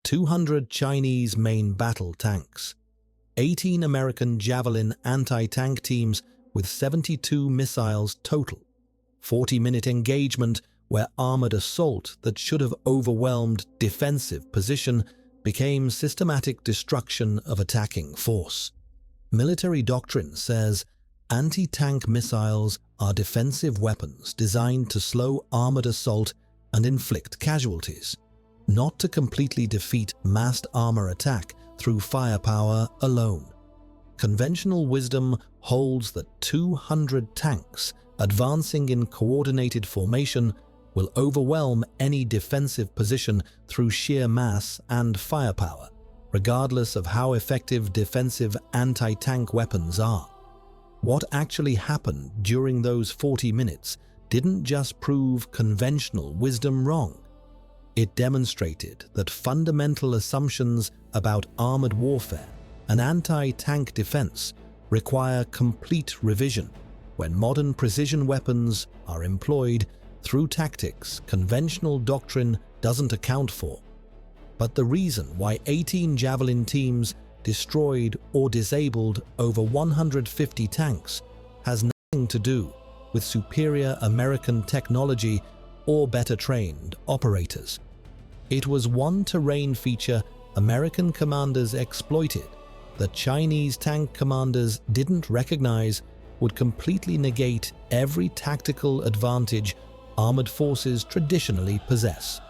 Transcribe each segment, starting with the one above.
200 Chinese main battle tanks, 18 American Javelin anti-tank teams with 72 missiles total, 40-minute engagement where armored assault that should have overwhelmed defensive position became systematic destruction of attacking force. Military doctrine says anti-tank missiles are defensive weapons designed to slow armored assault and inflict casualties, not to completely defeat massed armor attack through firepower alone. Conventional wisdom holds that 200 tanks advancing in coordinated formation will overwhelm any defensive position through sheer mass and firepower, regardless of how effective defensive anti-tank weapons are. What actually happened during those 40 minutes didn't just prove conventional wisdom wrong. It demonstrated that fundamental assumptions about armored warfare and anti-tank defense require complete revision when modern precision weapons are employed through tactics conventional doctrine doesn't account for. But the reason why 18 Javelin teams destroyed or disabled over 150 tanks has nothing to do with superior American technology or better trained operators. It was one terrain feature American commanders exploited that Chinese tank commanders didn't recognize would completely negate every tactical advantage armored forces traditionally possess.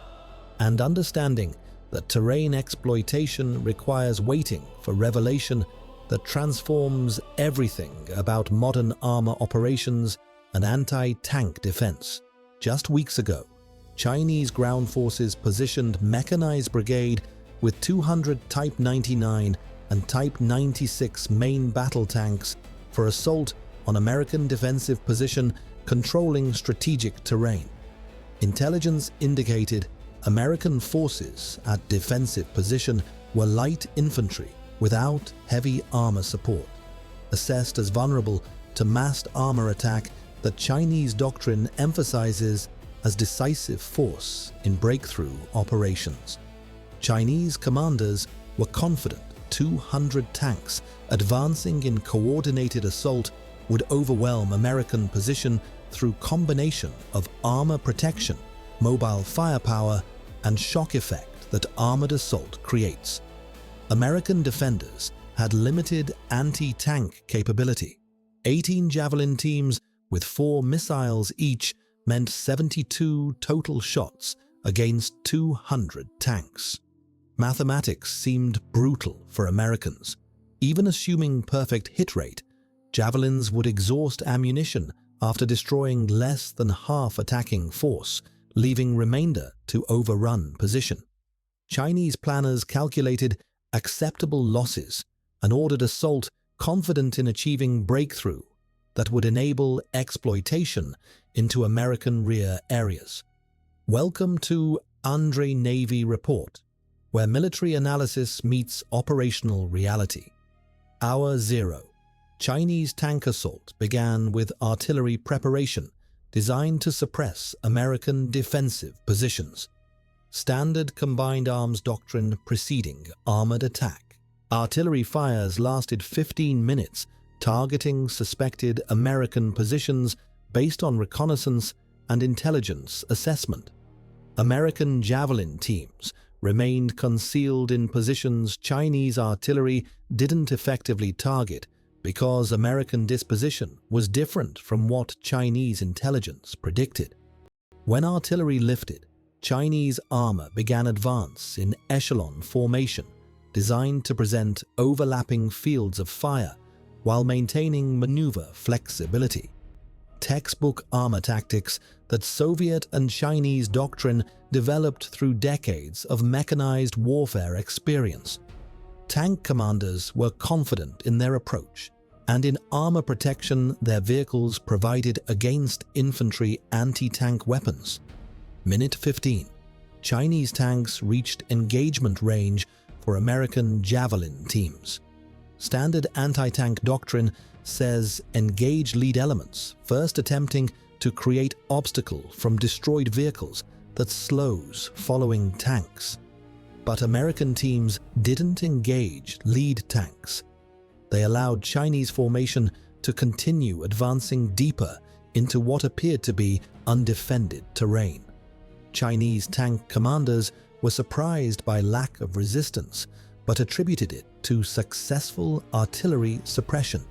And understanding that terrain exploitation requires waiting for revelation that transforms everything about modern armor operations and anti-tank defense. Just weeks ago, Chinese ground forces positioned mechanized brigade with 200 Type 99 and Type 96 main battle tanks for assault on American defensive position controlling strategic terrain. Intelligence indicated American forces at defensive position were light infantry without heavy armor support, assessed as vulnerable to massed armor attack that Chinese doctrine emphasizes as decisive force in breakthrough operations. Chinese commanders were confident 200 tanks advancing in coordinated assault would overwhelm American position through combination of armor protection, mobile firepower, and shock effect that armored assault creates. American defenders had limited anti-tank capability. 18 Javelin teams with 4 missiles each meant 72 total shots against 200 tanks. Mathematics seemed brutal for Americans. Even assuming perfect hit rate, Javelins would exhaust ammunition after destroying less than half attacking force, leaving remainder to overrun position. Chinese planners calculated acceptable losses and ordered assault confident in achieving breakthrough that would enable exploitation into American rear areas. Welcome to AndreyNavyReport, where military analysis meets operational reality. Hour 0. Chinese tank assault began with artillery preparation designed to suppress American defensive positions. Standard combined arms doctrine preceding armored attack. Artillery fires lasted 15 minutes, targeting suspected American positions based on reconnaissance and intelligence assessment. American Javelin teams remained concealed in positions Chinese artillery didn't effectively target because American disposition was different from what Chinese intelligence predicted. When artillery lifted, Chinese armor began advance in echelon formation, designed to present overlapping fields of fire while maintaining maneuver flexibility. Textbook armor tactics that Soviet and Chinese doctrine developed through decades of mechanized warfare experience. Tank commanders were confident in their approach and in armor protection their vehicles provided against infantry anti-tank weapons. Minute 15. Chinese tanks reached engagement range for American Javelin teams. Standard anti-tank doctrine says engage lead elements, first attempting to create obstacle from destroyed vehicles that slows following tanks. But American teams didn't engage lead tanks. They allowed Chinese formation to continue advancing deeper into what appeared to be undefended terrain. Chinese tank commanders were surprised by lack of resistance, but attributed it to successful artillery suppression.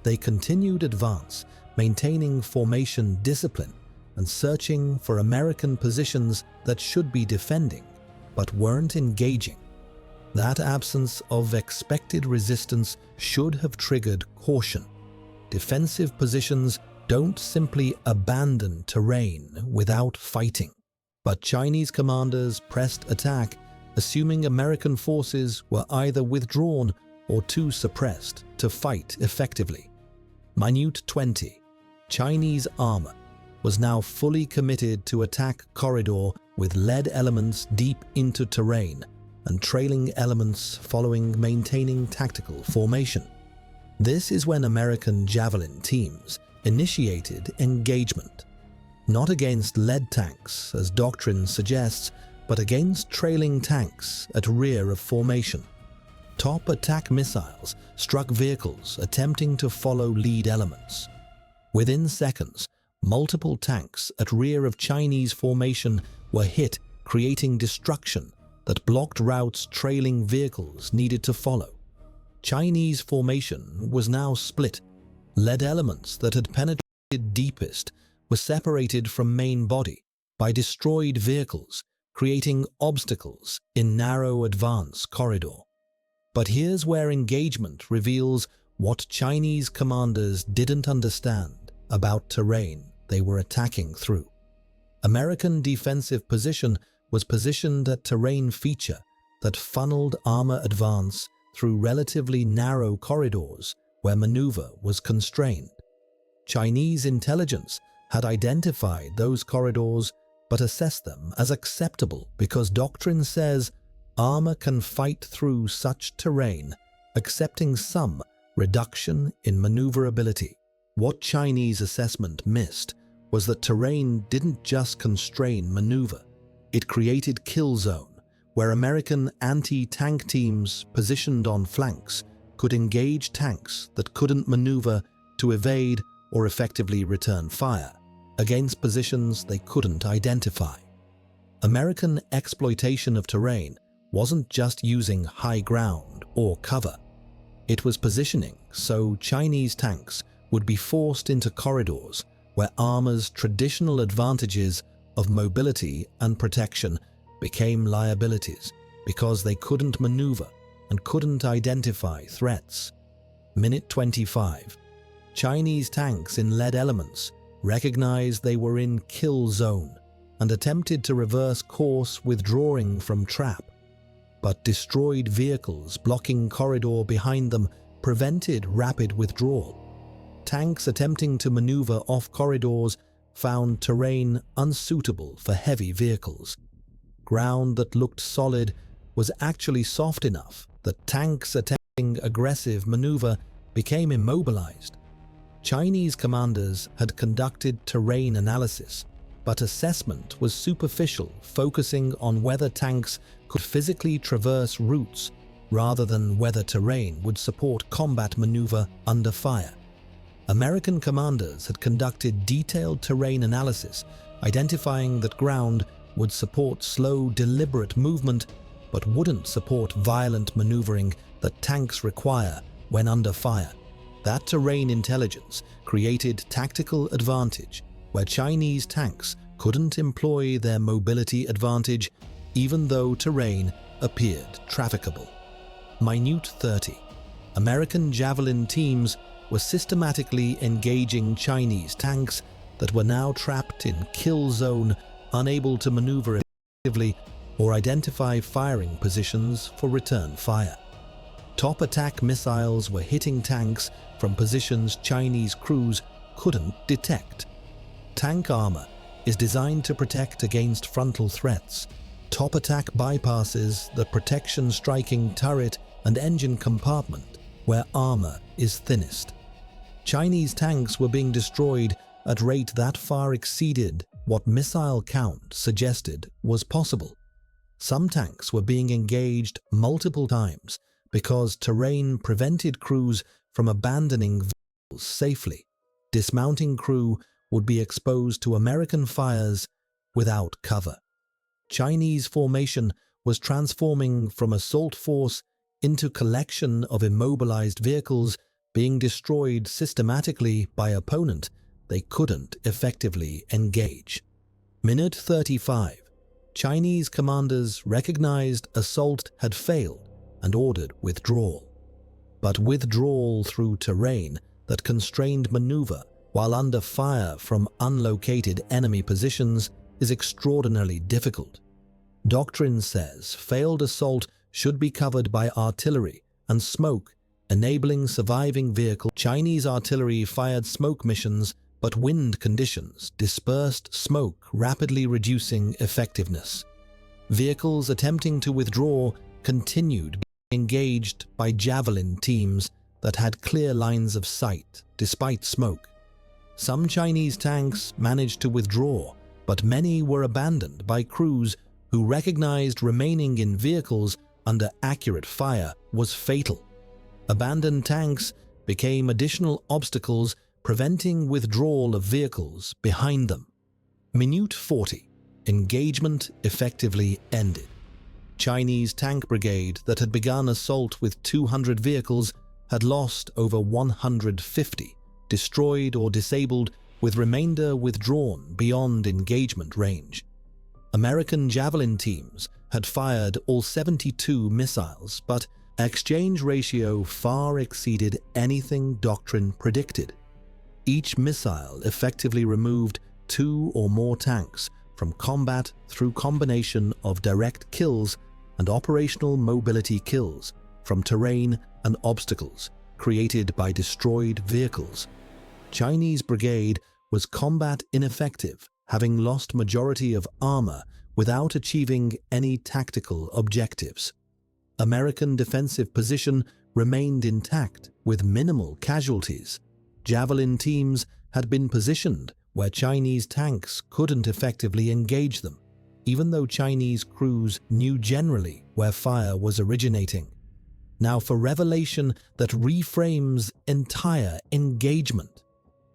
They continued advance, maintaining formation discipline and searching for American positions that should be defending, but weren't engaging. That absence of expected resistance should have triggered caution. Defensive positions don't simply abandon terrain without fighting. But Chinese commanders pressed attack, assuming American forces were either withdrawn or too suppressed to fight effectively. Minute 20. Chinese armor was now fully committed to attack corridor with lead elements deep into terrain and trailing elements following, maintaining tactical formation. This is when American Javelin teams initiated engagement. Not against lead tanks, as Doctrine suggests, but against trailing tanks at rear of formation. Top attack missiles struck vehicles attempting to follow lead elements. Within seconds, multiple tanks at rear of Chinese formation were hit, creating destruction that blocked routes trailing vehicles needed to follow. Chinese formation was now split. Lead elements that had penetrated deepest were separated from main body by destroyed vehicles, creating obstacles in narrow advance corridor. But here's where engagement reveals what Chinese commanders didn't understand about terrain they were attacking through. American defensive position was positioned at terrain feature that funneled armor advance through relatively narrow corridors where maneuver was constrained. Chinese intelligence had identified those corridors but assessed them as acceptable because Doctrine says armor can fight through such terrain, accepting some reduction in maneuverability. What Chinese assessment missed was that terrain didn't just constrain maneuver. It created kill zone, where American anti-tank teams positioned on flanks could engage tanks that couldn't maneuver to evade or effectively return fire against positions they couldn't identify. American exploitation of terrain wasn't just using high ground or cover. It was positioning so Chinese tanks would be forced into corridors where armor's traditional advantages of mobility and protection became liabilities because they couldn't maneuver and couldn't identify threats. Minute 25. Chinese tanks in lead elements recognized they were in kill zone and attempted to reverse course, withdrawing from trap. But destroyed vehicles blocking corridor behind them prevented rapid withdrawal. Tanks attempting to maneuver off corridors found terrain unsuitable for heavy vehicles. Ground that looked solid was actually soft enough that tanks attempting aggressive maneuver became immobilized. Chinese commanders had conducted terrain analysis, but assessment was superficial, focusing on whether tanks could physically traverse routes rather than whether terrain would support combat maneuver under fire. American commanders had conducted detailed terrain analysis, identifying that ground would support slow, deliberate movement, but wouldn't support violent maneuvering that tanks require when under fire. That terrain intelligence created tactical advantage where Chinese tanks couldn't employ their mobility advantage even though terrain appeared trafficable. Minute 30. American Javelin teams were systematically engaging Chinese tanks that were now trapped in kill zone, unable to maneuver effectively or identify firing positions for return fire. Top attack missiles were hitting tanks from positions Chinese crews couldn't detect. Tank armor is designed to protect against frontal threats. Top attack bypasses the protection striking turret and engine compartment where armor is thinnest. Chinese tanks were being destroyed at rate that far exceeded what missile count suggested was possible. Some tanks were being engaged multiple times because terrain prevented crews from abandoning vehicles safely. Dismounting crew would be exposed to American fires without cover. Chinese formation was transforming from assault force into collection of immobilized vehicles being destroyed systematically by opponent they couldn't effectively engage. Minute 35. Chinese commanders recognized assault had failed and ordered withdrawal. But withdrawal through terrain that constrained maneuver while under fire from unlocated enemy positions is extraordinarily difficult. Doctrine says failed assault should be covered by artillery and smoke, enabling surviving vehicle. Chinese artillery fired smoke missions, but wind conditions dispersed smoke, rapidly reducing effectiveness. Vehicles attempting to withdraw continued being engaged by Javelin teams that had clear lines of sight despite smoke. Some Chinese tanks managed to withdraw, but many were abandoned by crews who recognized remaining in vehicles under accurate fire was fatal. Abandoned tanks became additional obstacles preventing withdrawal of vehicles behind them. Minute 40. Engagement effectively ended. Chinese tank brigade that had begun assault with 200 vehicles had lost over 150, destroyed or disabled, with remainder withdrawn beyond engagement range. American Javelin teams had fired all 72 missiles, but exchange ratio far exceeded anything Doctrine predicted. Each missile effectively removed 2 or more tanks from combat through combination of direct kills and operational mobility kills from terrain and obstacles created by destroyed vehicles. Chinese brigade was combat ineffective, having lost majority of armor without achieving any tactical objectives. American defensive position remained intact with minimal casualties. Javelin teams had been positioned where Chinese tanks couldn't effectively engage them, even though Chinese crews knew generally where fire was originating. Now for revelation that reframes entire engagement.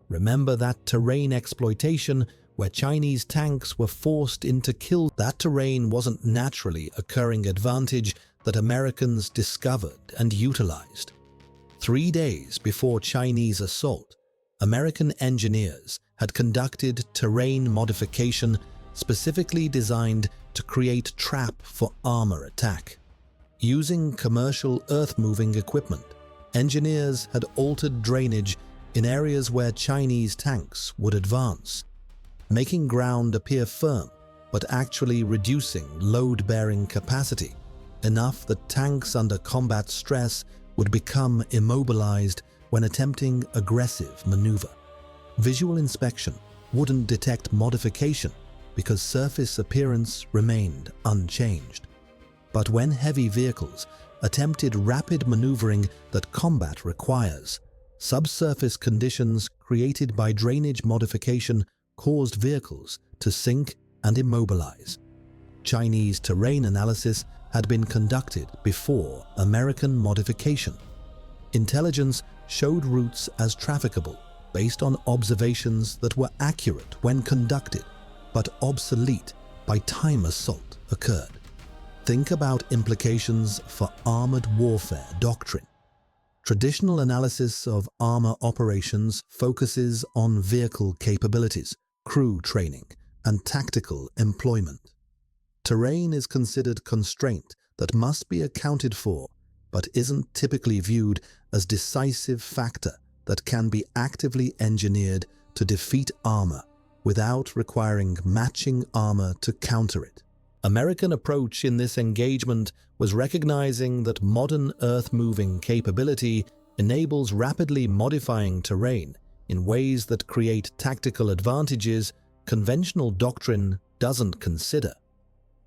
Remember that terrain exploitation where Chinese tanks were forced into kill. That terrain wasn't naturally occurring advantage that Americans discovered and utilized. 3 days before Chinese assault, American engineers had conducted terrain modification specifically designed to create trap for armor attack. Using commercial earth-moving equipment, engineers had altered drainage in areas where Chinese tanks would advance, making ground appear firm but actually reducing load-bearing capacity, enough that tanks under combat stress would become immobilized when attempting aggressive maneuver. Visual inspection wouldn't detect modification because surface appearance remained unchanged. But when heavy vehicles attempted rapid maneuvering that combat requires, subsurface conditions created by drainage modification caused vehicles to sink and immobilize. Chinese terrain analysis had been conducted before American modification. Intelligence showed routes as trafficable based on observations that were accurate when conducted, but obsolete by time assault occurred. Think about implications for armored warfare doctrine. Traditional analysis of armor operations focuses on vehicle capabilities, crew training, and tactical employment. Terrain is considered constraint that must be accounted for, but isn't typically viewed as decisive factor that can be actively engineered to defeat armor without requiring matching armor to counter it. American approach in this engagement was recognizing that modern earth-moving capability enables rapidly modifying terrain in ways that create tactical advantages conventional doctrine doesn't consider.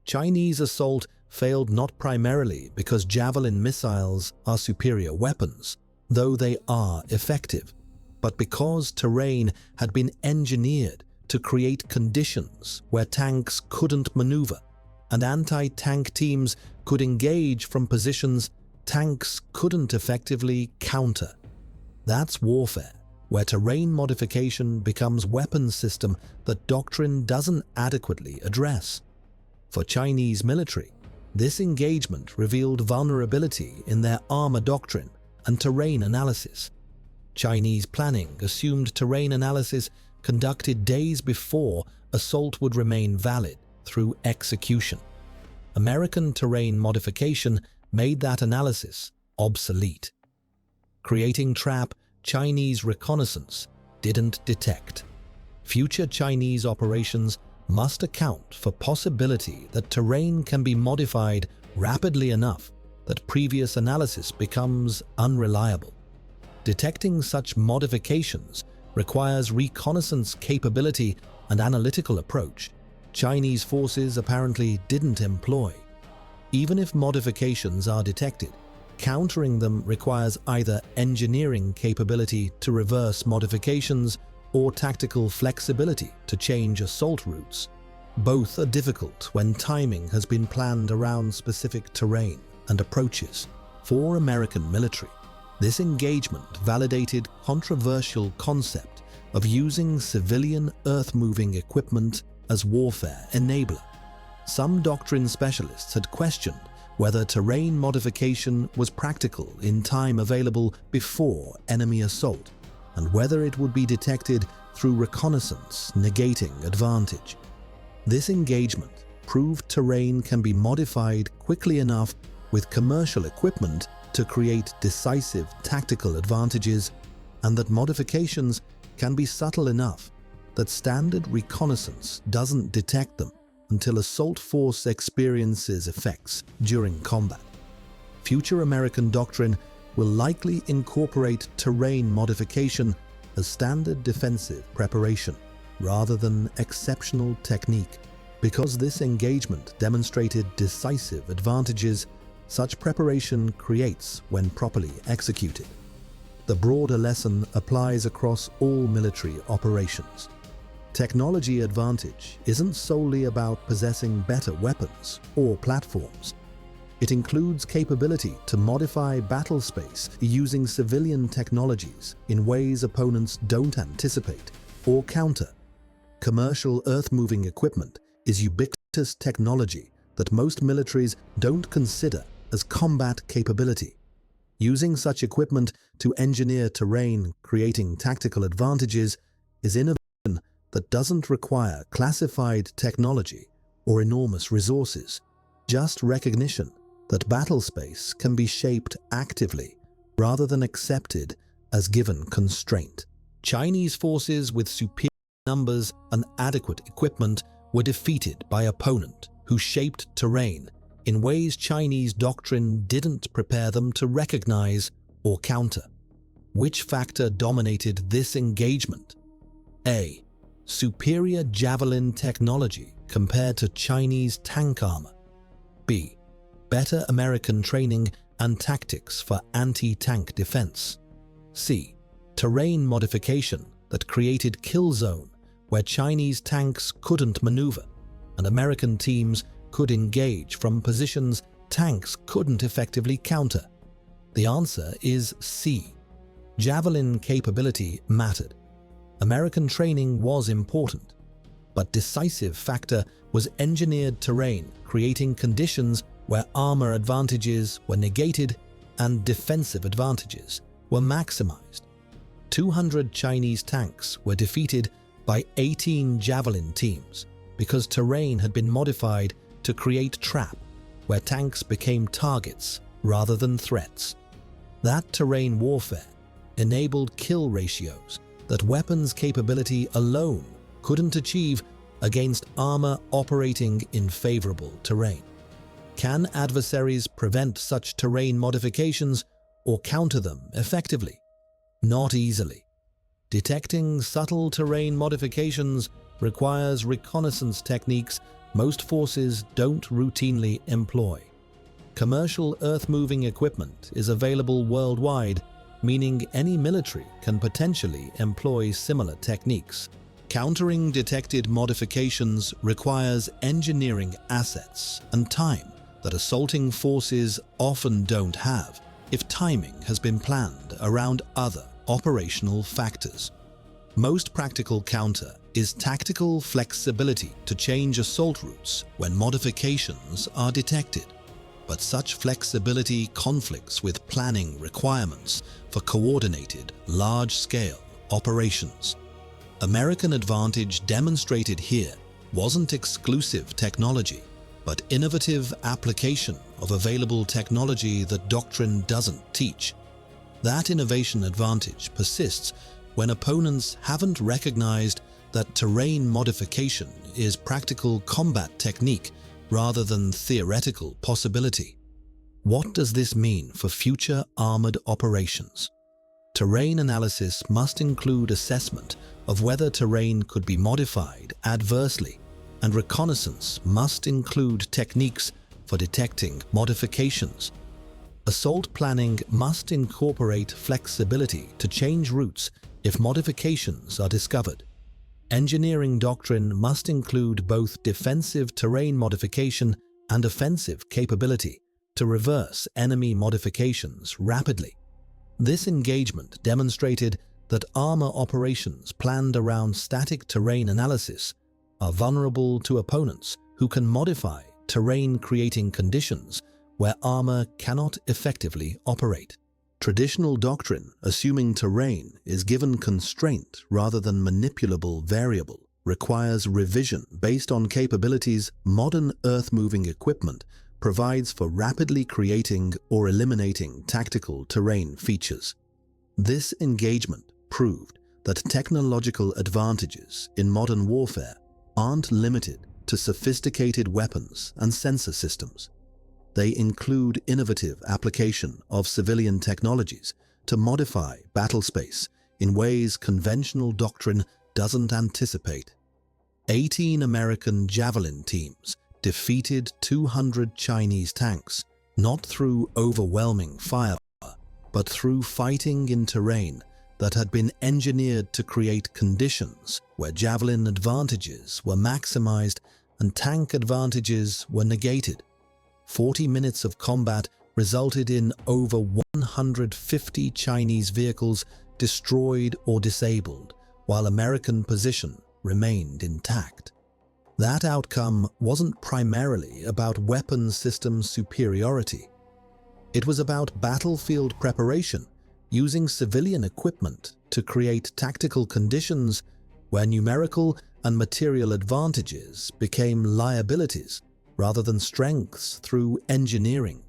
Chinese assault failed not primarily because Javelin missiles are superior weapons, though they are effective, but because terrain had been engineered to create conditions where tanks couldn't maneuver and anti-tank teams could engage from positions tanks couldn't effectively counter. That's warfare, where terrain modification becomes weapons system that Doctrine doesn't adequately address. For Chinese military, this engagement revealed vulnerability in their armor doctrine and terrain analysis. Chinese planning assumed terrain analysis conducted days before assault would remain valid through execution. American terrain modification made that analysis obsolete, creating trap Chinese reconnaissance didn't detect. Future Chinese operations must account for possibility that terrain can be modified rapidly enough that previous analysis becomes unreliable. Detecting such modifications requires reconnaissance capability and analytical approach Chinese forces apparently didn't employ. Even if modifications are detected, countering them requires either engineering capability to reverse modifications or tactical flexibility to change assault routes. Both are difficult when timing has been planned around specific terrain and approaches. For American military, this engagement validated controversial concept of using civilian earth-moving equipment as warfare enabler. Some Doctrine specialists had questioned whether terrain modification was practical in time available before enemy assault, and whether it would be detected through reconnaissance, negating advantage. This engagement proved terrain can be modified quickly enough with commercial equipment to create decisive tactical advantages, and that modifications can be subtle enough that standard reconnaissance doesn't detect them until assault force experiences effects during combat. Future American doctrine will likely incorporate terrain modification as standard defensive preparation rather than exceptional technique. Because this engagement demonstrated decisive advantages such preparation creates when properly executed. The broader lesson applies across all military operations. Technology advantage isn't solely about possessing better weapons or platforms. It includes capability to modify battle space using civilian technologies in ways opponents don't anticipate or counter. Commercial earth-moving equipment is ubiquitous technology that most militaries don't consider as combat capability. Using such equipment to engineer terrain, creating tactical advantages, is innovation that doesn't require classified technology or enormous resources, just recognition that battle space can be shaped actively rather than accepted as given constraint. Chinese forces with superior numbers and adequate equipment were defeated by opponent who shaped terrain in ways Chinese doctrine didn't prepare them to recognize or counter. Which factor dominated this engagement? A. Superior Javelin technology compared to Chinese tank armor. B. Better American training and tactics for anti-tank defense. C. Terrain modification that created kill zone where Chinese tanks couldn't maneuver and American teams could engage from positions tanks couldn't effectively counter. The answer is C. Javelin capability mattered. American training was important, but decisive factor was engineered terrain, creating conditions where armor advantages were negated and defensive advantages were maximized. 200 Chinese tanks were defeated by 18 Javelin teams because terrain had been modified to create trap where tanks became targets rather than threats. That terrain warfare enabled kill ratios that weapons capability alone couldn't achieve against armor operating in favorable terrain. Can adversaries prevent such terrain modifications or counter them effectively? Not easily. Detecting subtle terrain modifications requires reconnaissance techniques most forces don't routinely employ. Commercial earth-moving equipment is available worldwide, meaning any military can potentially employ similar techniques. Countering detected modifications requires engineering assets and time that assaulting forces often don't have if timing has been planned around other operational factors. Most practical counter is tactical flexibility to change assault routes when modifications are detected, but such flexibility conflicts with planning requirements for coordinated, large-scale operations. American advantage demonstrated here wasn't exclusive technology, but innovative application of available technology that Doctrine doesn't teach. That innovation advantage persists when opponents haven't recognized that terrain modification is practical combat technique rather than theoretical possibility. What does this mean for future armored operations? Terrain analysis must include assessment of whether terrain could be modified adversely, and reconnaissance must include techniques for detecting modifications. Assault planning must incorporate flexibility to change routes if modifications are discovered. Engineering doctrine must include both defensive terrain modification and offensive capability to reverse enemy modifications rapidly. This engagement demonstrated that armor operations planned around static terrain analysis are vulnerable to opponents who can modify terrain, creating conditions where armor cannot effectively operate. Traditional doctrine, assuming terrain is given constraint rather than manipulable variable, requires revision based on capabilities modern earth-moving equipment provides for rapidly creating or eliminating tactical terrain features. This engagement proved that technological advantages in modern warfare aren't limited to sophisticated weapons and sensor systems. They include innovative application of civilian technologies to modify battle space in ways conventional doctrine doesn't anticipate. 18 American Javelin teams defeated 200 Chinese tanks, not through overwhelming firepower, but through fighting in terrain that had been engineered to create conditions where Javelin advantages were maximized and tank advantages were negated. 40 minutes of combat resulted in over 150 Chinese vehicles destroyed or disabled, while American position remained intact. That outcome wasn't primarily about weapons system superiority. It was about battlefield preparation, using civilian equipment to create tactical conditions where numerical and material advantages became liabilities rather than strengths through engineering.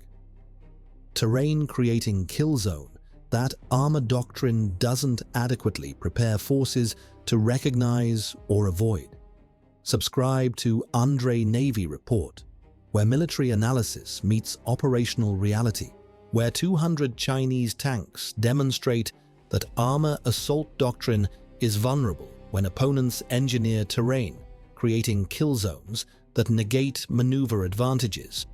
Terrain creating kill zone, that armor doctrine doesn't adequately prepare forces to recognize or avoid. Subscribe to AndreyNavyReport, where military analysis meets operational reality, where 200 Chinese tanks demonstrate that armor assault doctrine is vulnerable when opponents engineer terrain, creating kill zones that negate maneuver advantages,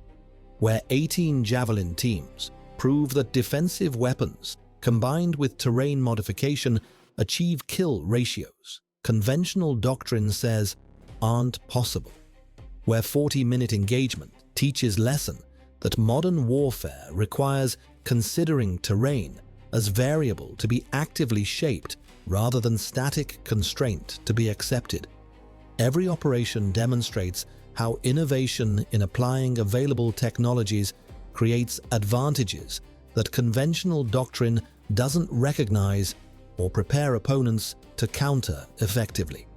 where 18 Javelin teams prove that defensive weapons combined with terrain modification achieve kill ratios conventional doctrine says aren't possible, where 40-minute engagement teaches lesson that modern warfare requires considering terrain as variable to be actively shaped rather than static constraint to be accepted. Every operation demonstrates how innovation in applying available technologies creates advantages that conventional doctrine doesn't recognize or prepare opponents to counter effectively.